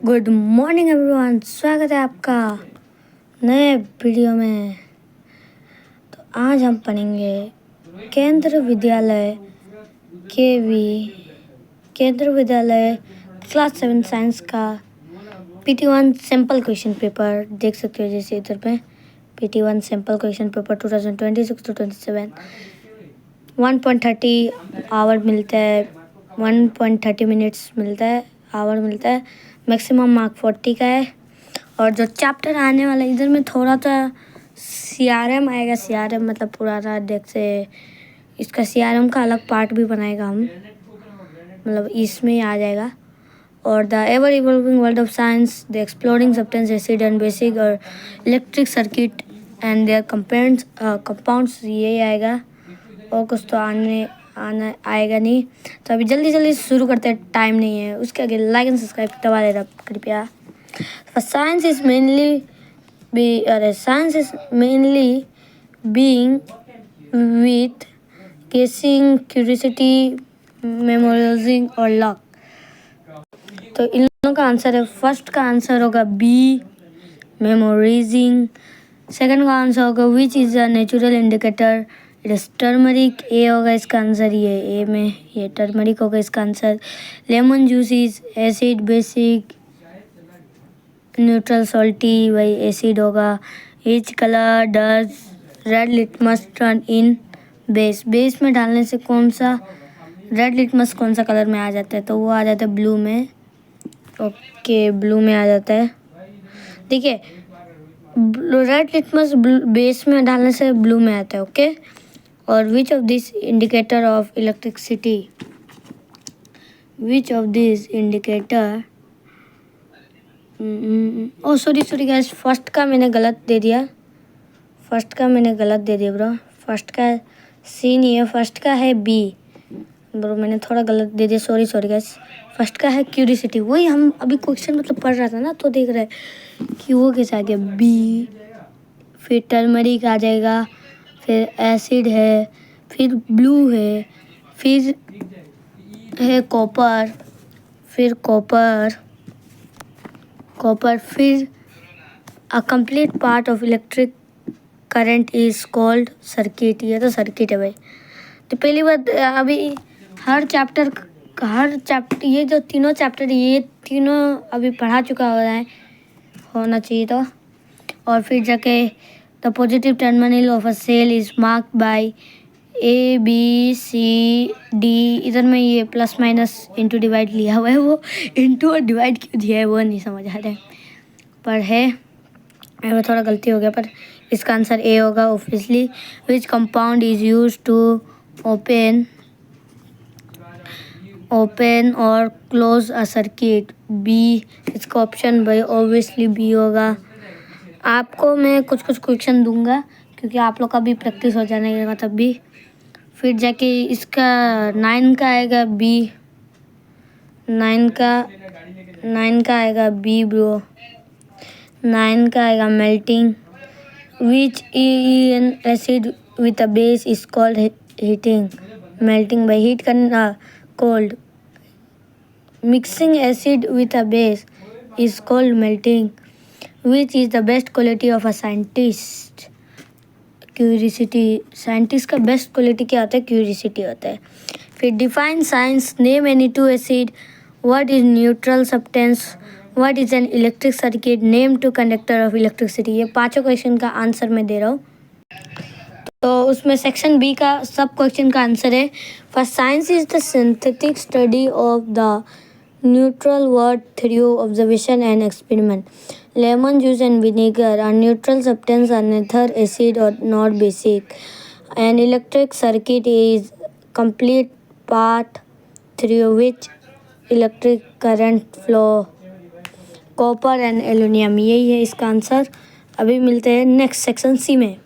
Good morning everyone, स्वागत है आपका नए वीडियो में। तो आज हम पढ़ेंगे केंद्र विद्यालय केंद्र विद्यालय क्लास 7 साइंस का PT1 सिंपल क्वेश्चन पेपर देख सकते हो। जैसे इधर पे PT1 simple question paper 2026 to 27 1.30 hour मिलता है, 1.30 मिनट्स मिलता है, आवर मिलता है। मैक्सिमम मार्क 40 का है। और जो चैप्टर आने वाला है इधर में थोड़ा सा CRM आएगा। CRM मतलब पुराना डेक से इसका CRM का अलग पार्ट भी बनाएगा हम, मतलब इसमें ही आ जाएगा। और the ever evolving world of science, the exploring substance, acid and basic और electric circuit and their compounds ये आएगा। और कुछ तो आना आएगा नहीं। तो अभी जल्दी शुरू करते हैं, टाइम नहीं है। उसके आगे लाइक एंड सब्सक्राइब दबा देना कृपया। Science is mainly being with गेसिंग, क्यूरियोसिटी, मेमोराइजिंग और लक। तो इन लोगों का आंसर है, फर्स्ट का आंसर होगा बी, मेमोराइजिंग। सेकंड का आंसर होगा which is a natural indicator, it is turmeric. A होगा इसका आंसर, ये ए में ये टर्मरिक होगा इसका answer. Lemon juice is acid, basic, neutral, salty, वही एसिड होगा। Which colour does red litmus turn in base, base में डालने से कौन सा रेड लिटमस कौन सा कलर में आ जाता है, तो वो आ जाता है ब्लू में। ओके, ब्लू में आ जाता है। देखिए रेड लिटमस बेस में डालने से ब्लू में आता है। ओके। और which of this indicator of electricity, which of this indicator, oh sorry guys, first का मैंने गलत दे दिया ब्रो। फर्स्ट का सी नहीं है, फर्स्ट का है बी ब्रो, मैंने थोड़ा गलत दे दिया, सॉरी गाइस। फर्स्ट का है क्यूरियोसिटी, वही हम अभी क्वेश्चन मतलब पढ़ रहा था ना, तो देख रहे कि वो कैसे आ गया बी। फिर टर्मरिक आ जाएगा, फिर एसिड है, फिर ब्लू है, फिर है कॉपर, फिर a complete part of electric current is called circuit. ये तो सर्किट है भाई। तो पहली बात, अभी हर चैप्टर ये जो तीनों चैप्टर ये तीनों अभी पढ़ा चुका होना चाहिए था। और फिर जाके the positive terminal of a cell is marked by ABCD। इधर में ये प्लस माइनस इंटू डिवाइड लिया हुआ है, वो इंटू और डिवाइड क्यों दिया है वो नहीं समझ आ रहा है, पर है वो थोड़ा गलती हो गया। पर इसका आंसर ए होगा obviously. Which compound is use to open और क्लोज अ सर्किट, बी। इसका ऑप्शन भाई ऑब्वियसली बी होगा। आपको मैं कुछ क्वेश्चन दूंगा क्योंकि आप लोग का भी प्रैक्टिस हो जाने का तब भी। फिर जाके इसका 9 का आएगा बी, 9 का आएगा बी ब्रो। 9 का आएगा melting. Which in acid with a base is called heating, melting by heat करना, cold. Mixing acid with a base is called melting. Which is the best quality of a scientist, curiosity. Scientist का best quality क्या होता है, curiosity होता है। फिर define science, name any two acid, what is neutral substance, what is an electric circuit, name two conductor of electricity. ये पांचों question का आंसर मैं दे रहा हूँ। तो उसमें सेक्शन बी का सब क्वेश्चन का आंसर है, first science is the synthetic study of the neutral word through observation and experiment. Lemon juice and vinegar are neutral substance, are neither acid or not basic. An electric circuit is complete path through which electric current flow. Copper and aluminium, यही है इसका answer. अभी मिलते हैं next section C में।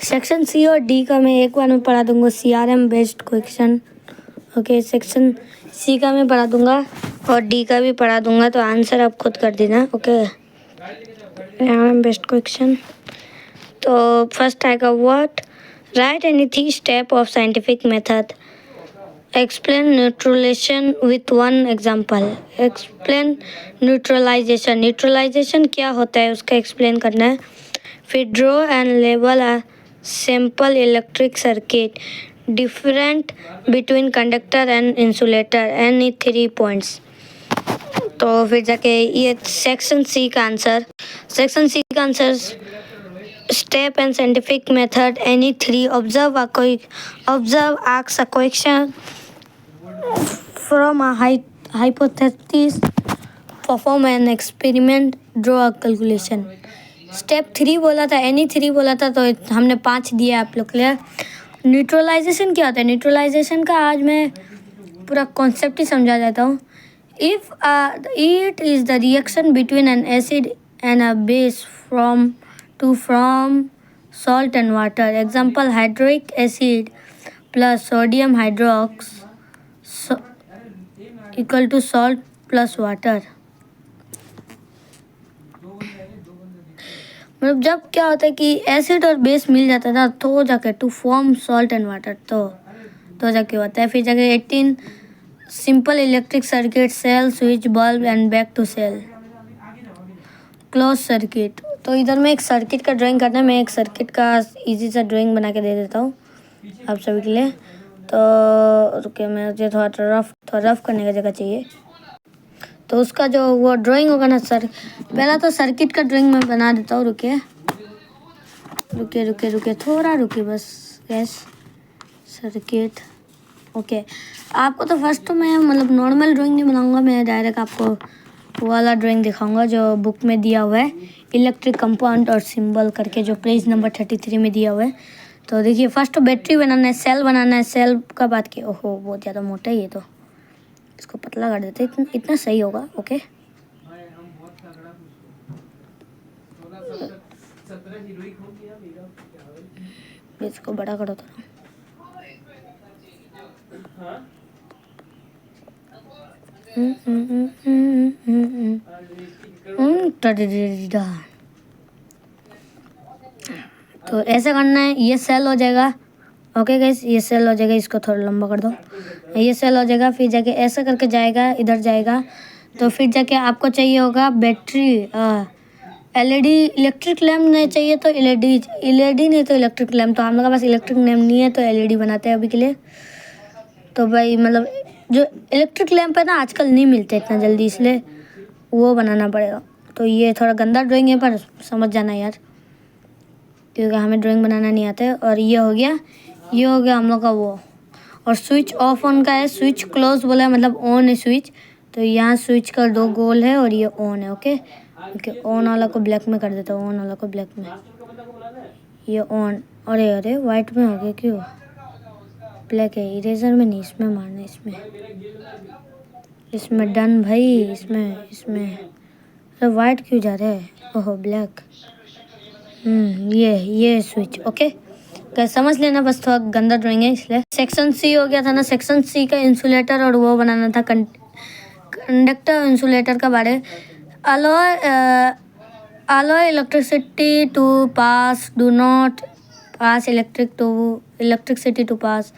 Section C और D का मैं एक बार में पढ़ा दूंगा, CRM based question. Okay, section C का मैं पढ़ा दूंगा और डी का भी पढ़ा दूंगा, तो आंसर आप खुद कर देना। Okay, best question. तो फर्स्ट आएगा what, write any 3 step of scientific method. Explain neutralization with one example. Explain neutralization. Neutralization क्या होता है उसका एक्सप्लेन करना है। फिर draw and label a simple electric circuit different between conductor and insulator any 3 points. तो फिर जाके ये सेक्शन सी का आंसर। सेक्शन सी का answer step and scientific method any 3 observe ask a question from a hypothesis, perform an experiment, draw a calculation। Step 3 बोला था, any 3 बोला था, तो हमने 5 दिया आप लोग के लिए। न्यूट्रलाइजेशन क्या होता है? न्यूट्रलाइजेशन का आज मैं पूरा कॉन्सेप्ट ही समझा जाता हूँ। If it is the reaction between N acid and a base from salt and water। Example, hydrochloric acid plus sodium hydrox equal to salt plus water। मतलब जब क्या होता है कि एसिड और बेस मिल जाता था तो जाके to form salt and water, तो जाके होता है। फिर जाके 18 simple electric circuit, cell, switch, bulb and back to cell. Close circuit, तो इधर में एक सर्किट का ड्राइंग करना है। मैं एक सर्किट का इजी सा ड्राइंग बना के दे देता हूँ आप सभी के लिए। तो रुके, मुझे थोड़ा रफ करने का जगह चाहिए। तो उसका जो वो ड्राइंग होगा ना सर, पहला तो सर्किट का ड्राइंग मैं बना देता हूँ। रुके थोड़ा रुके बस। Yes, circuit okay. आपको तो फर्स्ट तो मैं मतलब नॉर्मल ड्राइंग नहीं बनाऊँगा, मैं डायरेक्ट आपको वो वाला ड्राइंग दिखाऊंगा जो बुक में दिया हुआ है, इलेक्ट्रिक कंपाउंड और सिंबल करके, जो पेज नंबर 33 में दिया हुआ है। तो देखिए, फर्स्ट तो बैटरी बनाना है, सेल बनाना है। सेल का बात की, ओहो बहुत ज़्यादा मोटा है ये, तो इसको पतला कर देते, इतना सही होगा। ओके, इसको बड़ा करो थोड़ा। तो ऐसे करना है, ये सेल हो जाएगा। ओके गाइस, ये सेल हो जाएगा, इसको थोड़ा लंबा कर दो, ये सेल हो जाएगा। फिर जाके ऐसा करके जाएगा, इधर जाएगा। तो फिर जाके आपको चाहिए होगा बैटरी, एलईडी, इलेक्ट्रिक लैम्प नहीं चाहिए तो एलईडी नहीं तो इलेक्ट्रिक लैम्प। तो हम लोग के पास इलेक्ट्रिक लैम्प नहीं है तो एलईडी बनाते हैं अभी के लिए। तो भाई मतलब जो इलेक्ट्रिक लैम्प है ना आजकल नहीं मिलते इतना जल्दी, इसलिए वो बनाना पड़ेगा। तो ये थोड़ा गंदा ड्राइंग है पर समझ जाना यार, क्योंकि हमें ड्राइंग बनाना नहीं आता है। और ये हो गया हम लोग का वो। और स्विच ऑफ ऑन का है, स्विच क्लोज बोला है मतलब ऑन है स्विच। तो यहाँ स्विच का 2 गोल है और ये ऑन है। ओके, ऑन वाला को ब्लैक में कर देता हूँ, ऑन वाला को ब्लैक में, ये ऑन। अरे वाइट में हो गया, क्यों ब्लैक है? इरेजर में नहीं, इसमें मारना, इसमें डन भाई, इसमें अरे वाइट क्यों जा रहा है? ओहो ब्लैक। ये स्विच। ओके, समझ लेना, बस थोड़ा गंदा ड्राइंग है इसलिए। सेक्शन सी हो गया था ना, सेक्शन सी का इंसुलेटर और वो बनाना था, कंडक्टर इंसुलेटर का बारे। alloy electricity to pass, do not pass electricity to pass।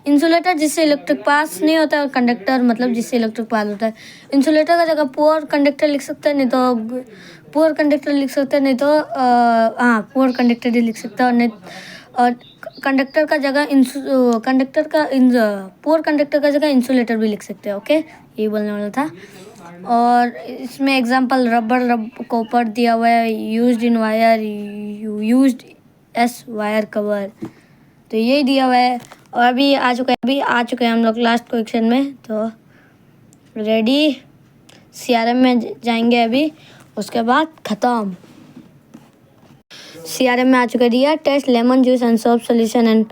Insulator जिससे इलेक्ट्रिक पास नहीं होता है, और कंडक्टर मतलब जिससे इलेक्ट्रिक पास होता है। इंसुलेटर का जगह पुअर कंडक्टर लिख सकते हैं, नहीं तो पुअर कंडक्टर लिख सकते हैं, नहीं तो पुअर कंडक्टर ही लिख सकता है। और नहीं, और कंडक्टर का जगह पुअर कंडक्टर का जगह इंसुलेटर भी लिख सकते हैं। ओके, ये बोलने वाला था। और इसमें एग्जांपल रबर कॉपर दिया हुआ है, used in wire, used S wire cover, तो यही दिया हुआ है। और अभी आ चुके हैं हम लोग लास्ट क्वेश्चन में। तो रेडी, सीआरएम में जाएंगे अभी, उसके बाद ख़त्म। सीआरएम में आ चुके दिया, test lemon juice and soap solution and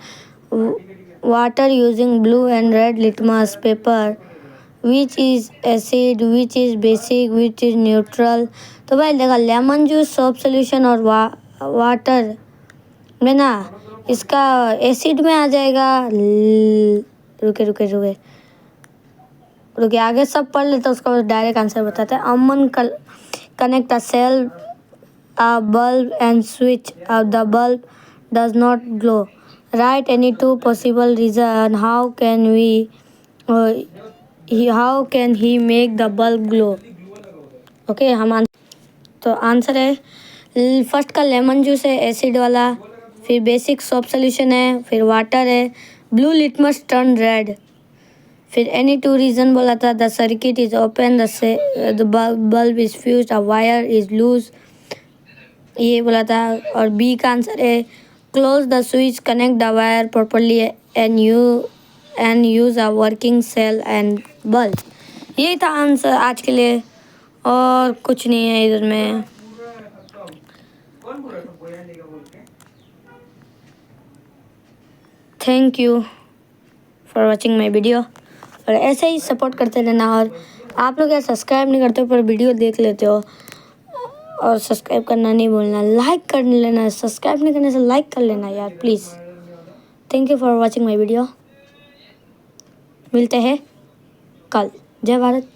water using blue and red litmus paper, which is acid, which is basic, which is neutral. तो भाई देखा, लेमन जूस, सोप सॉल्यूशन और वाटर में ना, इसका एसिड में आ जाएगा। रुके आगे सब पढ़ लेते, उसका डायरेक्ट आंसर बताते हैं। Aman connect a cell, a bulb and switch of the bulb does not glow. Write any 2 possible reasons. How can we how can he make the bulb glow? Okay, हम तो आंसर है first का lemon juice है acid वाला, फिर basic soap solution है, फिर water है, ब्लू लिटमस टर्न रेड, फिर एनी टू रीज़न बोला था, the circuit is open, the bulb is fuse, a wire is loose, ये बोला था। और बी का आंसर है close the switch, connect the wire properly and use a working cell and bulb. यही था आंसर आज के लिए, और कुछ नहीं है इधर में। Thank you for watching my video, और ऐसे ही सपोर्ट करते रहना। और आप लोग यार सब्सक्राइब नहीं करते हो पर वीडियो देख लेते हो, और सब्सक्राइब करना नहीं भूलना, लाइक कर लेना, सब्सक्राइब नहीं करने से लाइक कर लेना यार please. Thank you for watching my video, मिलते हैं कल। जय भारत।